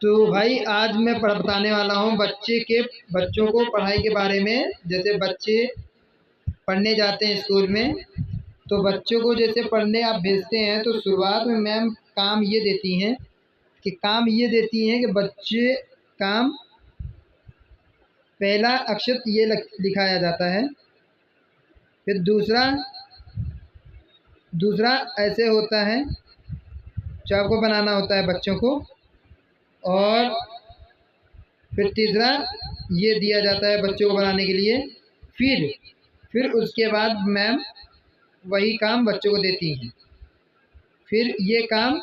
तो भाई आज मैं बताने वाला हूँ बच्चों को पढ़ाई के बारे में। जैसे बच्चे पढ़ने जाते हैं स्कूल में, तो बच्चों को जैसे पढ़ने आप भेजते हैं तो शुरुआत में मैम काम ये देती हैं कि बच्चे काम पहला अक्षर ये लिखाया जाता है। फिर दूसरा दूसरा ऐसे होता है जो आपको बनाना होता है बच्चों को। और फिर तीसरा ये दिया जाता है बच्चों को बनाने के लिए। फिर फिर उसके बाद मैम वही काम बच्चों को देती हैं। फिर ये काम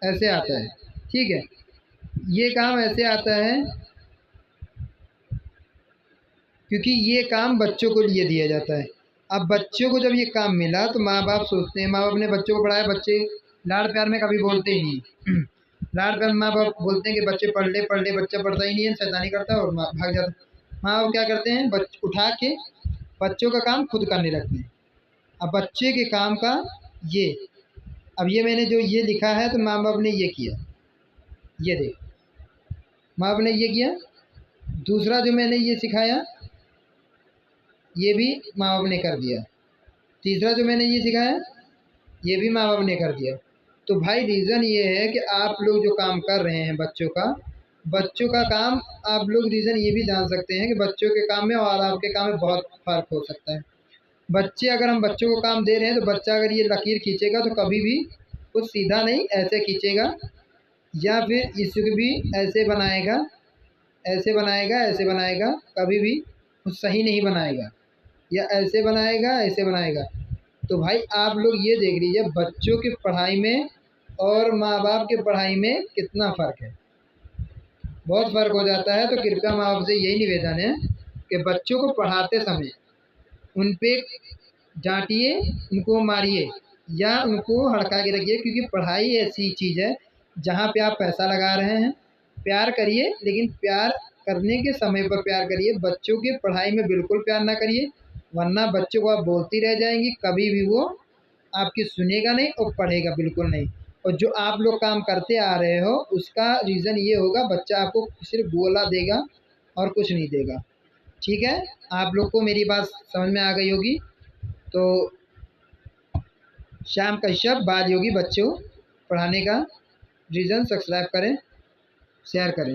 ऐसे आता है, ठीक है। ये काम ऐसे आता है क्योंकि ये काम बच्चों को लिए दिया जाता है। अब बच्चों को जब ये काम मिला तो माँ बाप सोचते हैं, माँ बाप ने बच्चों को पढ़ाया, बच्चे लाड़ प्यार में कभी बोलते ही नहीं। लाड़ प्यार में माँ बाप बोलते हैं कि बच्चे पढ़ ले, बच्चा पढ़ता ही नहीं है, शैतानी करता है और भाग जाता है। माँ बाप क्या करते हैं, उठा के बच्चों का काम खुद करने लगते हैं। अब बच्चे के काम का ये अब ये मैंने जो ये लिखा है तो माँ बाप ने ये किया, ये देख, माँ बाप ने ये किया। दूसरा जो मैंने ये सिखाया ये भी माँ बाप ने कर दिया। तीसरा जो मैंने ये सिखाया ये भी माँ बाप ने कर दिया। तो भाई रीज़न ये है कि आप लोग जो काम कर रहे हैं बच्चों का काम, आप लोग रीज़न ये भी जान सकते हैं कि बच्चों के काम में और आपके काम में बहुत फ़र्क हो सकता है। अगर हम बच्चों को काम दे रहे हैं तो बच्चा अगर ये लकीर खींचेगा तो कभी भी कुछ सीधा नहीं ऐसे खींचेगा, या फिर इसको भी ऐसे बनाएगा, ऐसे बनाएगा, कभी भी कुछ सही नहीं बनाएगा, या ऐसे बनाएगा। तो भाई आप लोग ये देख लीजिए बच्चों की पढ़ाई में और माँ बाप की पढ़ाई में कितना फ़र्क है, बहुत फ़र्क हो जाता है। तो कृपया माँ बाप से यही निवेदन है कि बच्चों को पढ़ाते समय उन पे डांटिए, उनको मारिए या उनको हड़का के रखिए, क्योंकि पढ़ाई ऐसी चीज़ है जहाँ पे आप पैसा लगा रहे हैं। प्यार करिए, लेकिन प्यार करने के समय पर प्यार करिए। बच्चों की पढ़ाई में बिल्कुल प्यार ना करिए, वरना बच्चों को आप बोलती रह जाएंगी, कभी भी वो आपकी सुनेगा नहीं और पढ़ेगा बिल्कुल नहीं। और जो आप लोग काम करते आ रहे हो उसका रीज़न ये होगा, बच्चा आपको सिर्फ गोला देगा और कुछ नहीं देगा। ठीक है, आप लोग को मेरी बात समझ में आ गई होगी। तो श्याम कश्यप बाल योगी बच्चों पढ़ाने का रीज़न सब्सक्राइब करें, शेयर करें।